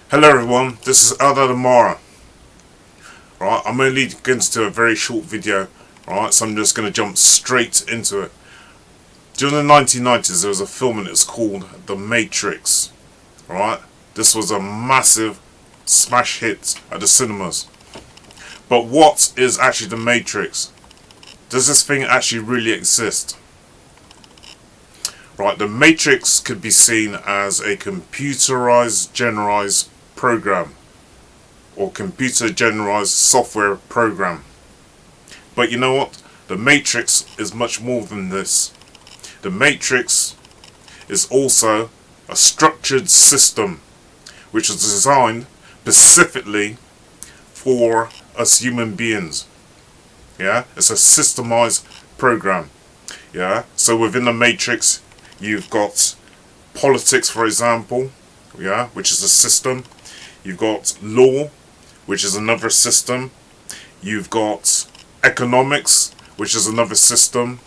Hello everyone, this is Eldad Amara. Right, I'm only going to do a very short video, right, so I'm just going to jump straight into it. During the 1990s there was a film and it's called The Matrix. Right, this was a massive smash hit at the cinemas. But what is actually The Matrix? Does this thing actually really exist? Right, The Matrix could be seen as a computerized, generalized program or computer generalized software program. But you know what? The Matrix is much more than this. The Matrix is also a structured system which is designed specifically for us human beings. Yeah, it's a systemized program. Yeah, so within the Matrix you've got politics, for example, yeah, which is a system. You've got law, which is another system. You've got economics, which is another system.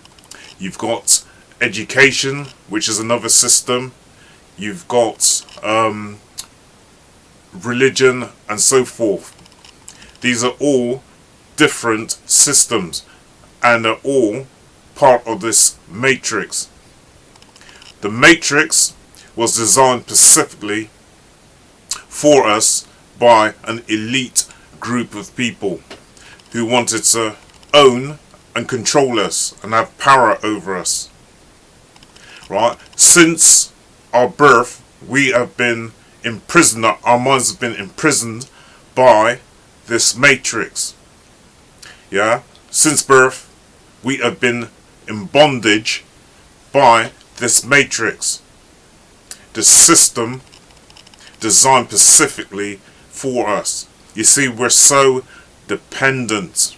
You've got education, which is another system. You've got religion and so forth. These are all different systems and they're all part of this matrix. The matrix was designed specifically for us by an elite group of people who wanted to own and control us and have power over us. Right? Since our birth, we have been imprisoned, our minds have been imprisoned by this matrix. Yeah? Since birth, we have been in bondage by this matrix. The system designed specifically for us. You see, we're so dependent.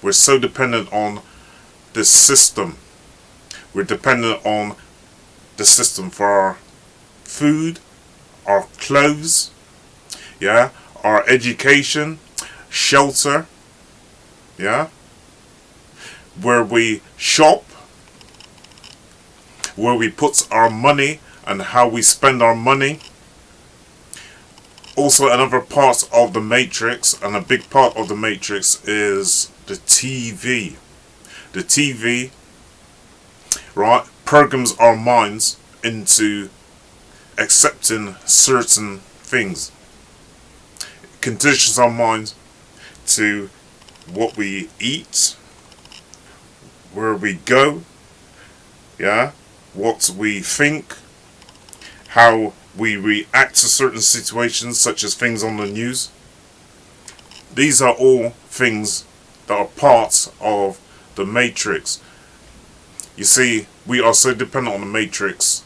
We're so dependent on this system. We're dependent on the system for our food, our clothes, yeah, our education, shelter, yeah, where we shop, where we put our money and how we spend our money. Also, another part of the matrix, and a big part of the matrix, is the TV. The TV, right, programs our minds into accepting certain things. It conditions our minds to what we eat, where we go, yeah, what we think, how we react to certain situations, such as things on the news. These are all things that are part of the matrix. You see, we are so dependent on the matrix.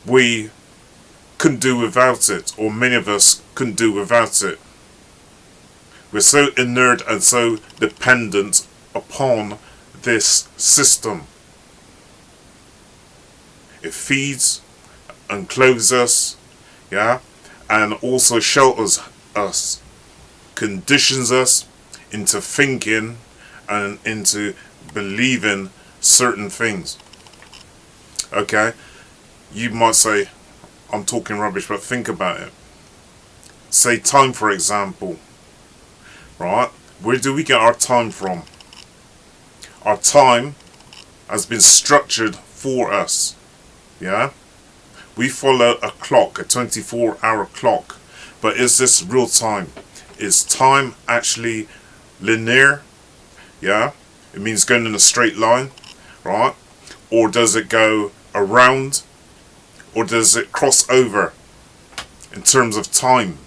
We couldn't do without it, or many of us couldn't do without it. We're so inert and so dependent upon this system. It feeds and clothes us, yeah, and also shelters us, conditions us into thinking and into believing certain things. Okay, you might say I'm talking rubbish, but think about it. Say time, for example, right? Where do we get our time from? Our time has been structured for us, yeah. We follow a clock, a 24-hour clock. But is this real time? Is time actually linear? Yeah? It means going in a straight line, right? Or does it go around? Or does it cross over in terms of time?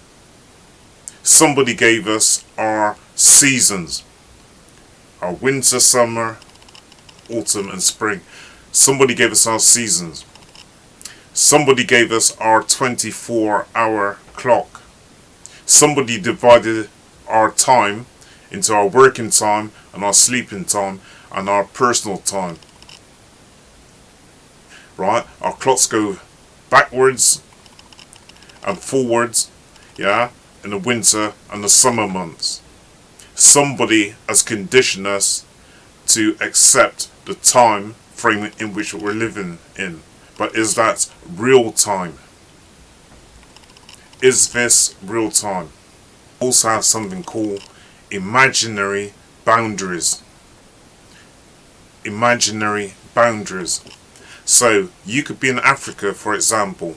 Somebody gave us our seasons. Our winter, summer, autumn and spring. Somebody gave us our seasons. Somebody gave us our 24-hour clock. Somebody divided our time into our working time and our sleeping time and our personal time. Right? Our clocks go backwards and forwards, yeah, in the winter and the summer months. Somebody has conditioned us to accept the time frame in which we're living in. But is that real time? is this real time? Also have something called imaginary boundaries. Imaginary boundaries. So you could be in Africa, for example,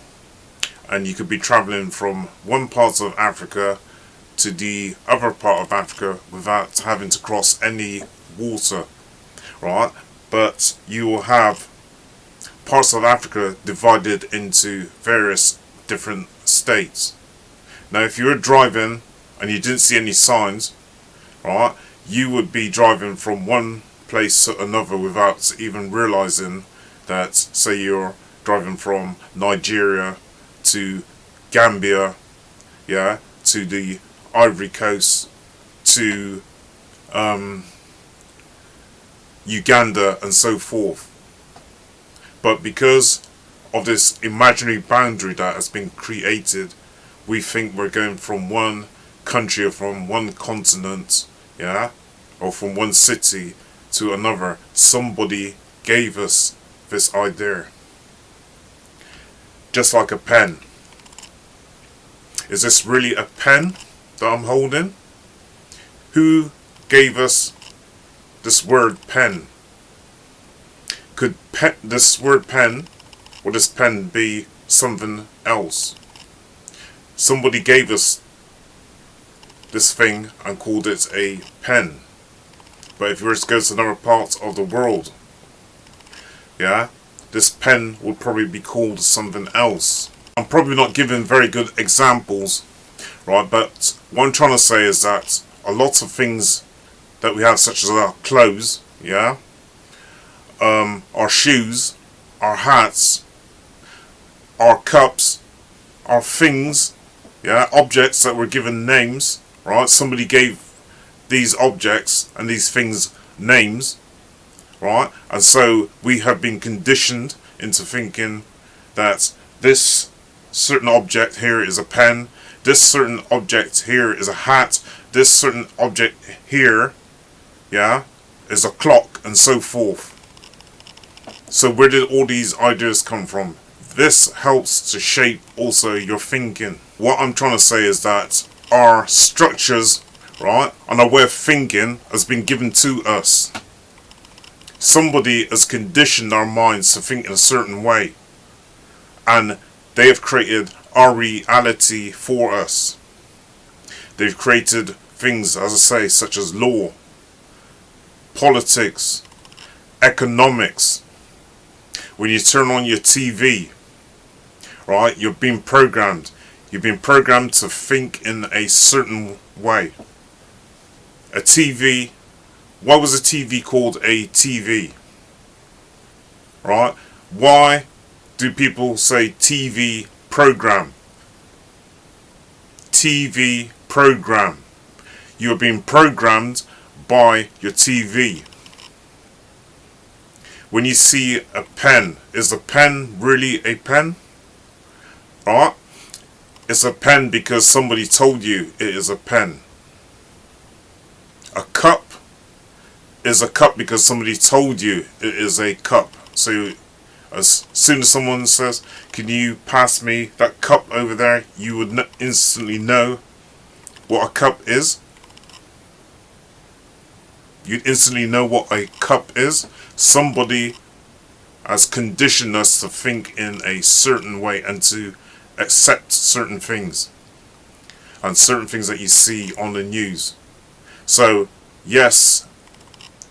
and you could be traveling from one part of Africa to the other part of Africa without having to cross any water, right? But you will have parts of Africa divided into various different states. Now if you were driving and you didn't see any signs, right, you would be driving from one place to another without even realizing that, say you're driving from Nigeria to Gambia, yeah, to the Ivory Coast, to Uganda and so forth. But because of this imaginary boundary that has been created, we think we're going from one country or from one continent, yeah, or from one city to another. Somebody gave us this idea. Just like a pen. Is this really a pen that I'm holding? Who gave us this word pen? Could this word pen or this pen be something else? Somebody gave us this thing and called it a pen. But if you were to go to another part of the world, yeah, this pen would probably be called something else. I'm probably not giving very good examples, right? But what I'm trying to say is that a lot of things that we have, such as our clothes, yeah, our shoes, our hats, our cups, our things, yeah, objects that were given names, right? Somebody gave these objects and these things names, right? And so we have been conditioned into thinking that this certain object here is a pen, this certain object here is a hat, this certain object here, yeah, is a clock, and so forth. So where did all these ideas come from? This helps to shape also your thinking. What I'm trying to say is that our structures, right, and our way of thinking has been given to us. Somebody has conditioned our minds to think in a certain way, and they have created our reality for us. They've created things, as I say, such as law, politics, economics. When you turn on your TV, right, you're being programmed. You've been programmed to think in a certain way. A TV, why was a TV called a TV? Right? Why do people say TV program? TV program. You're being programmed by your TV. When you see a pen, is a pen really a pen? Right? It's a pen because somebody told you it is a pen. A cup is a cup because somebody told you it is a cup. So as soon as someone says, can you pass me that cup over there, you would instantly know what a cup is. You'd instantly know what a cup is. Somebody has conditioned us to think in a certain way and to accept certain things. And certain things that you see on the news. So, yes,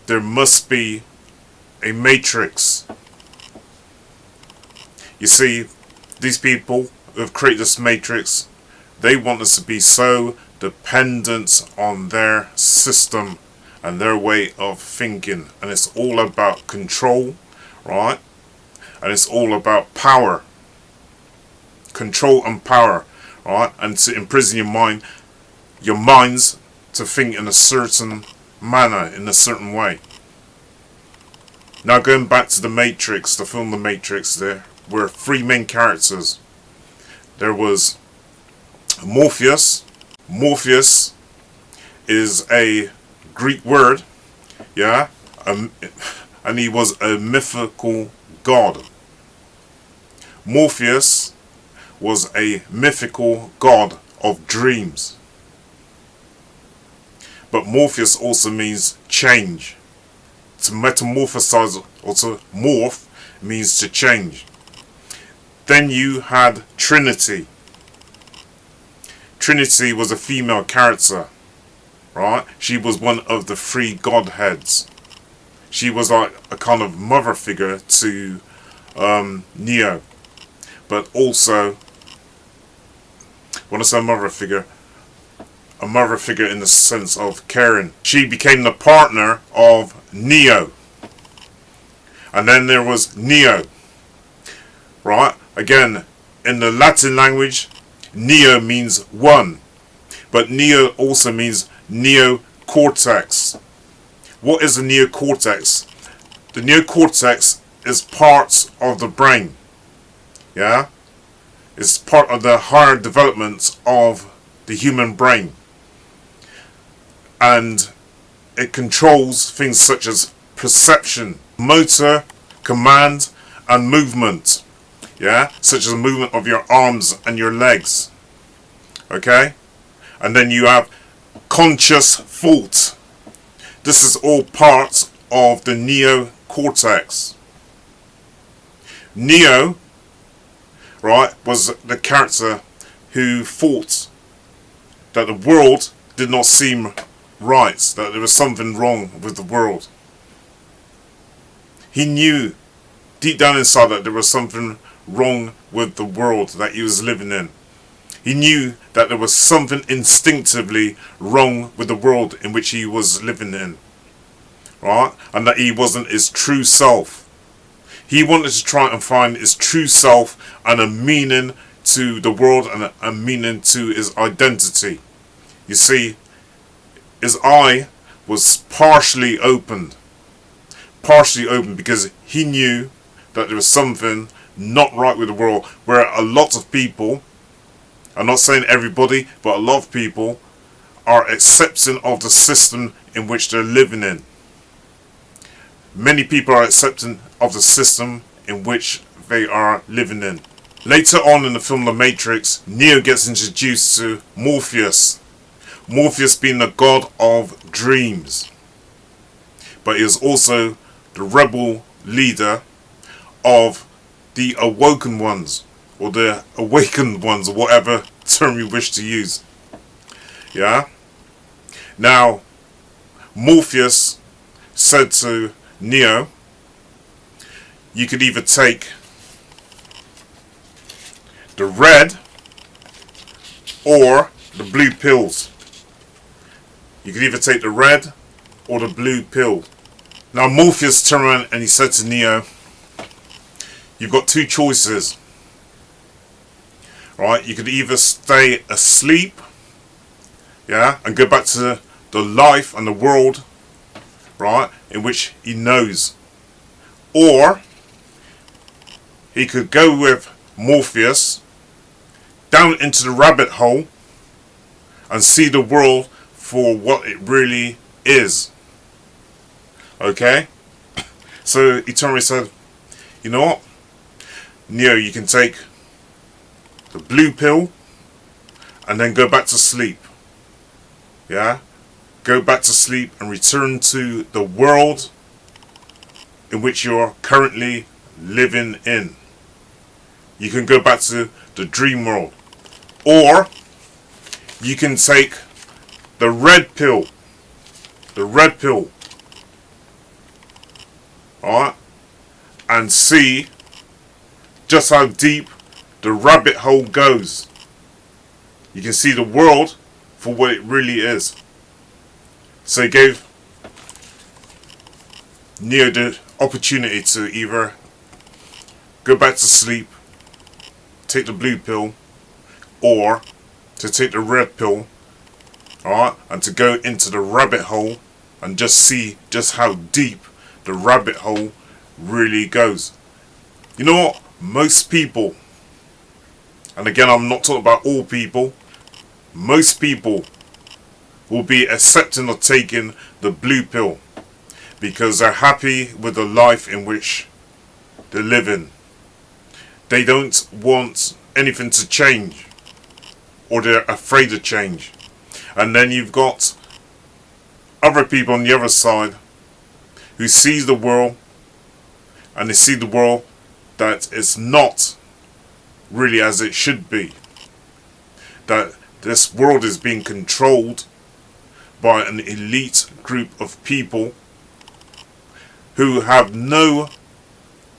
there must be a matrix. You see, these people who have created this matrix, they want us to be so dependent on their system and their way of thinking. And it's all about control, right? And it's all about power. Control and power, right? And to imprison your minds to think in a certain manner, in a certain way. Now going back to the Matrix, the film The Matrix, there were three main characters. There was Morpheus. Morpheus is a Greek word, yeah, and he was a mythical god. Morpheus was a mythical god of dreams. But Morpheus also means change. To metamorphosize or to morph means to change. Then you had Trinity. Trinity was a female character, right? She was one of the three godheads. She was like a kind of mother figure to Neo. But also, when I say mother figure, a mother figure in the sense of caring. She became the partner of Neo. And then there was Neo. Right? Again, in the Latin language, Neo means one. But Neo also means neocortex. What is the neocortex? The neocortex is part of the brain. Yeah? It's part of the higher development of the human brain. And it controls things such as perception, motor, command, and movement. Yeah? Such as the movement of your arms and your legs. Okay? And then you have conscious thought. This is all part of the neocortex. Neo, right, was the character who thought that the world did not seem right, that there was something wrong with the world. He knew deep down inside that there was something wrong with the world that he was living in. He knew that there was something instinctively wrong with the world in which he was living in. Right? And that he wasn't his true self. He wanted to try and find his true self and a meaning to the world and a meaning to his identity. You see, his eye was partially opened. Partially opened because he knew that there was something not right with the world, where a lot of people, I'm not saying everybody, but a lot of people are accepting of the system in which they're living in. Many people are accepting of the system in which they are living in. Later on in the film The Matrix, Neo gets introduced to Morpheus. Morpheus being the god of dreams. But he is also the rebel leader of the awoken ones, or the awakened ones, or whatever term you wish to use. Yeah? Now, Morpheus said to Neo, you could either take the red or the blue pills. You could either take the red or the blue pill. Now Morpheus turned around and he said to Neo, you've got two choices. Right? You could either stay asleep, yeah, and go back to the life and the world, right, in which he knows. Or he could go with Morpheus down into the rabbit hole and see the world for what it really is. Okay? So he turned and said, you know what? Neo, you can take the blue pill and then go back to sleep. Yeah? Go back to sleep and return to the world in which you're currently living in. You can go back to the dream world. Or you can take the red pill. The red pill. Alright? And see just how deep the rabbit hole goes. You can see the world for what it really is. So he gave Neo the opportunity to either go back to sleep, take the blue pill, or to take the red pill, alright, and to go into the rabbit hole and just see just how deep the rabbit hole really goes. You know what? Most people, and again I'm not talking about all people, most people will be accepting of taking the blue pill because they're happy with the life in which they're living. They don't want anything to change, or they're afraid of change. And then you've got other people on the other side who sees the world, and they see the world that it's not really as it should be. That this world is being controlled by an elite group of people who have no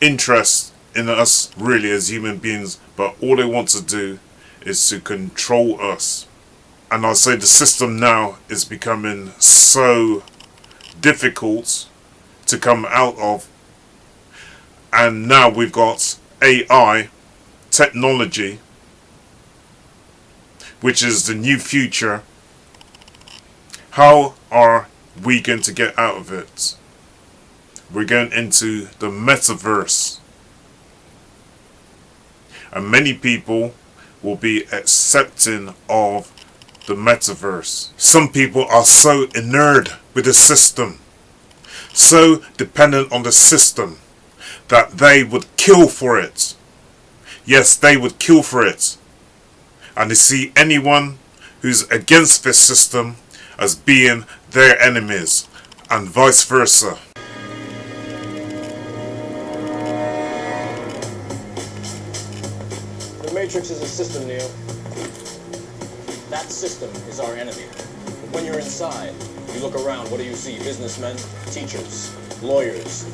interest in us really as human beings, but all they want to do is to control us. And I'll say the system now is becoming so difficult to come out of. And now we've got AI technology, which is the new future. How are we going to get out of it? We're going into the metaverse. And many people will be accepting of the metaverse. Some people are so inured with the system, so dependent on the system, that they would kill for it. Yes, they would kill for it. And they see anyone who's against this system as being their enemies, and vice versa. The Matrix is a system, Neo. That system is our enemy. But when you're inside, you look around, what do you see? Businessmen, teachers, lawyers,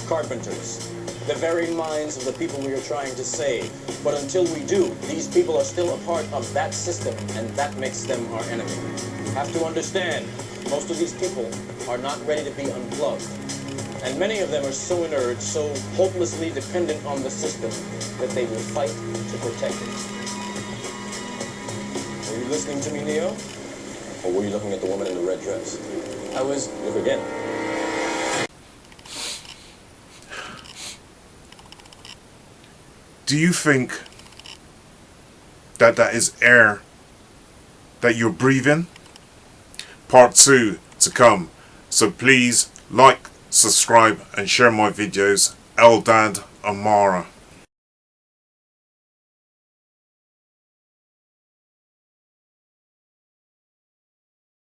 carpenters, the very minds of the people we are trying to save. But until we do, these people are still a part of that system, and that makes them our enemy. You have to understand, most of these people are not ready to be unplugged. And many of them are so inert, so hopelessly dependent on the system, that they will fight to protect it. Were you listening to me, Neo? Or were you looking at the woman in the red dress? I was. Look again. Do you think that that is air that you're breathing? Part 2 to come. So please like, subscribe and share my videos. Eldad, Amara.